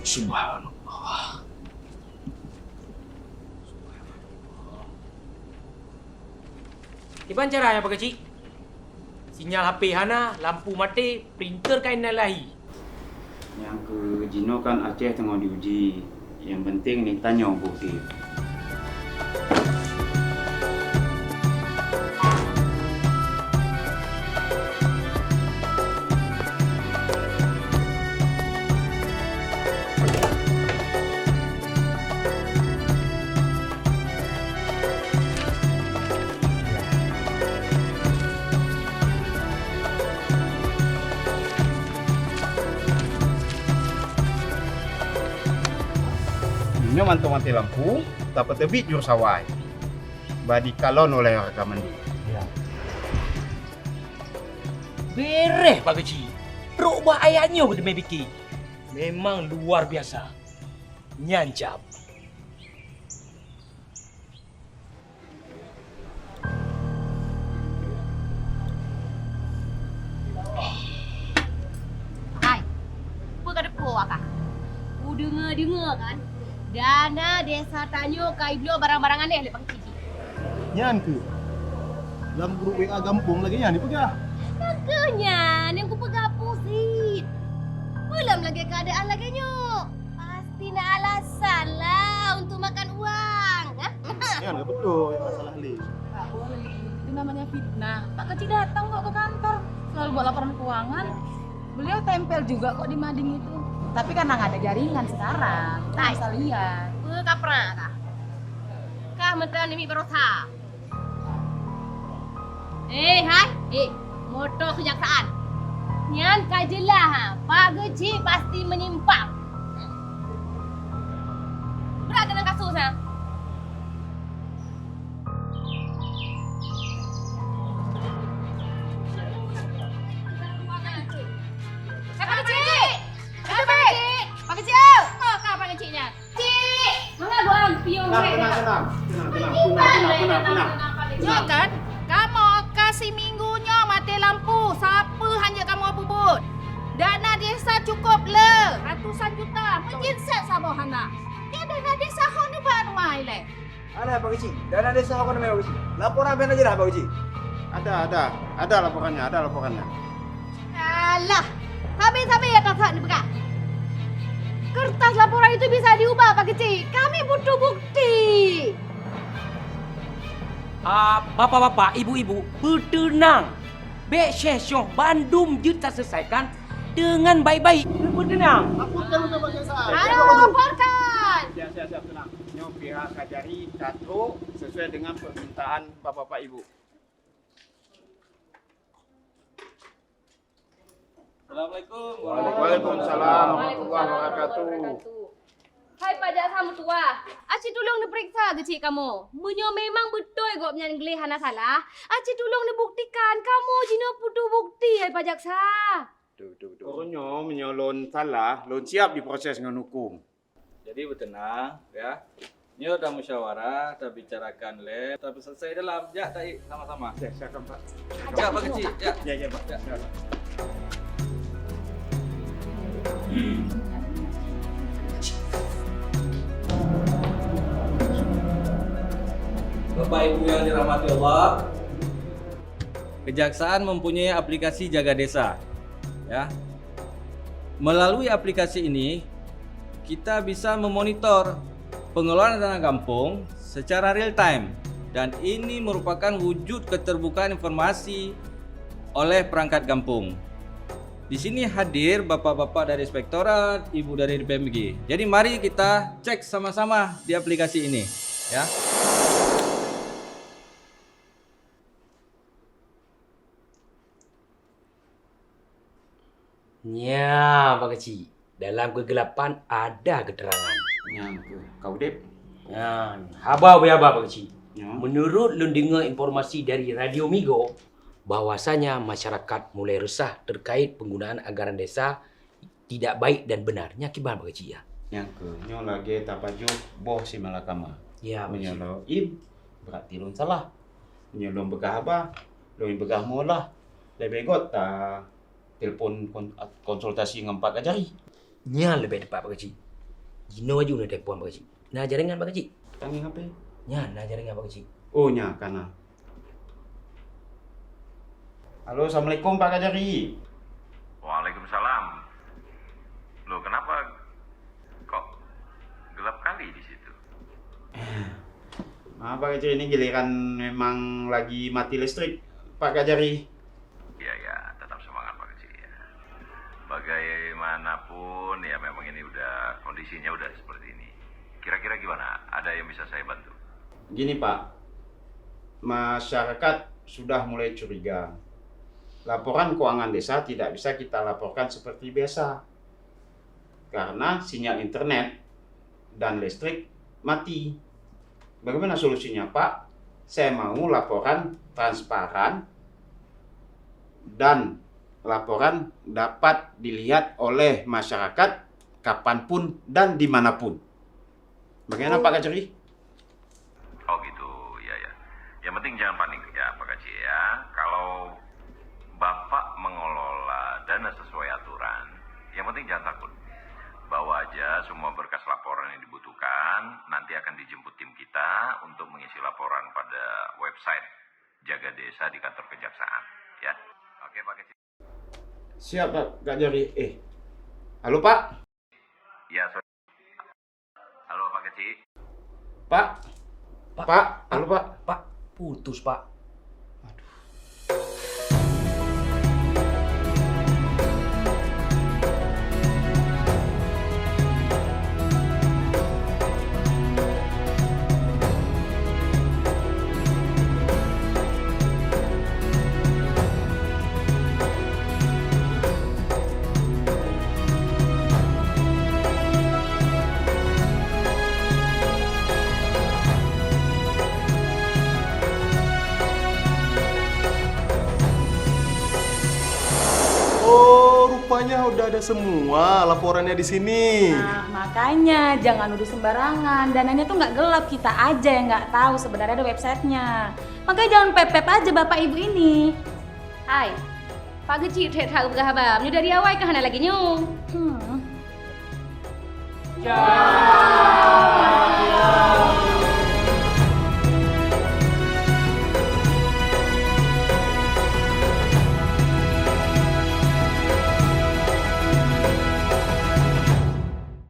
Subhanallah. Gimana caranya Pak Kecik? Sinyal HP Hana, lampu mati, printer kain lahi. Yang ke Jino kan Aceh tengah diuji. Yang penting nih tanya bukti. Ini mati lampu, dapat tebik jur sawai. Badi kalon oleh rekaman dia. Ya. Bereh Pak Kecik. Berubah ayatnya demi bikin. Memang luar biasa. Nyancap. Hai, apa kata kau akak? Ku dengar kan? Dana desa tanya kai beliau barang-barang aneh lepas cici. Nyan ke? Dalam grup WA gampung lagi nyan dipegah. Makanya, yang ku pegang pusit. Belum lagi keadaan lagi nyok. Pasti nak alasan lah untuk makan uang. Nyan gak betul yang masalah li. Tak boleh. Itu namanya fitnah. Pak Kecik datang kok ke kantor. Selalu buat laporan keuangan. Beliau tempel juga kok di mading itu. Tapi karena nggak ada jaringan sekarang, kita Hai. bisa lihat. Kau pernah kah? Kah menteri ini berosa. Hai, motor kejaksaan. Nyan kajelah ha. Pak Kecik pasti menyimpang. Berat dengan kasus ha. Pak Kecik! Pak Kecik! Oh, kah Pak Keciknya? Cik! Mana buang piung Tenang. Ya kan? Kamu kasih minggunya mati lampu. Siapa hanya kamu bubut? Dana desa cukup le. Ratusan juta. Menjinsat sabah hana. Ya dana desa kau ni baru mai le. Ada Pak Kecik. Dana desa apa namanya Pak Kecik? Laporan apa aja lah Pak Kecik. Ada laporannya. Alah. Habis ya tak ni pegang. Kertas laporan itu bisa diubah Pak Kecik. Kami butuh bukti. Bapak-bapak, ibu-ibu, bertenang. Bek session Bandung kita selesaikan dengan baik-baik. Bertenang. Laporkan untuk Pak Kejaksaan. Ayo laporkan. Siap, tenang. Nyo pihak Kajari Katro sesuai dengan permintaan Bapak-bapak Ibu. Assalamualaikum. Waalaikumsalam warahmatullahi wabarakatuh. Hai pajak kamu tua. Aci tolong diperiksa kecik kamu. Menyo memang betul kok menyanggli hana salah. Aci tolong dibuktikan kamu jino butuh bukti hai pajak sah. Pokoknya menyolon salah, lon siap diproses dengan hukum. Jadi bertenang ya. Nyo dah musyawarah, dah bicarakan le, tapi selesai dalam. Ya, tak sama-sama. Silakan Pak. Ya, Pak Kecik. Ya. Ya Pak. Silakan. Bapak Ibu yang dirahmati Allah, Kejaksaan mempunyai aplikasi Jaga Desa. Ya. Melalui aplikasi ini, kita bisa memonitor pengelolaan dana kampung secara real time dan ini merupakan wujud keterbukaan informasi oleh perangkat kampung. Di sini hadir bapak-bapak dari inspektorat, ibu dari BMG. Jadi mari kita cek sama-sama di aplikasi ini, ya. Ya, Pak Kecik. Dalam kegelapan ada keterangan. Yang ke kau dep. Ya, habau biaba Pak Kecik. Ya. Menurut lu dengar informasi dari Radio Migo, bahwasanya masyarakat mulai resah terkait penggunaan anggaran desa tidak baik dan benarnya gimana Pak Kecik ya? Yang ke nyo lagi tapaju boh si malakama. Ya, Pak Kecik. Menyolo im berarti lon salah. Menyolo begah apa? Lon begah molah. Lebih got ta telepon konsultasi ngempak ajari. Nya lebih tepat Pak Kecik. Gino aja udah telepon Pak Kecik. Nah jaringan Pak Kecik. Tangi HP. Ya, nah jaringan Pak Kecik. Oh nya kana. Halo, assalamualaikum Pak Kajari. Waalaikumsalam. Loh kenapa kok gelap kali di situ? Maaf Pak Kajari, ini giliran memang lagi mati listrik Pak Kajari. Ya ya, tetap semangat Pak Kecil ya. Bagaimanapun ya memang ini udah kondisinya udah seperti ini. Kira-kira gimana? Ada yang bisa saya bantu? Gini Pak, masyarakat sudah mulai curiga. Laporan keuangan desa tidak bisa kita laporkan seperti biasa. Karena sinyal internet dan listrik mati. Bagaimana solusinya Pak? Saya mau laporan transparan dan laporan dapat dilihat oleh masyarakat kapanpun dan dimanapun. Bagaimana Pak Kajari? Oh gitu, ya ya. Yang penting jangan panik ya Pak Kecil ya. Kalau Bapak mengelola dana sesuai aturan, yang penting jangan takut. Bawa aja semua berkas laporan yang dibutuhkan, nanti akan dijemput tim kita untuk mengisi laporan pada website Jaga Desa di kantor kejaksaan, ya. Oke Pak Kecil. Siap Pak Kajari. Halo Pak. Ya, halo Pak Kecil. Pak. Pak. Halo Pak. Pak, putus Pak. Oh, rupanya udah ada semua laporannya di sini. Nah, makanya jangan nuduh sembarangan. Dananya tuh nggak gelap, kita aja yang nggak tahu sebenarnya ada websitenya. Makanya jangan pep-pep aja bapak ibu ini. Hai, Pak Kecil thiệt tahu berapa? Dari awal ke hana lagi nyu. Hmm. Ya.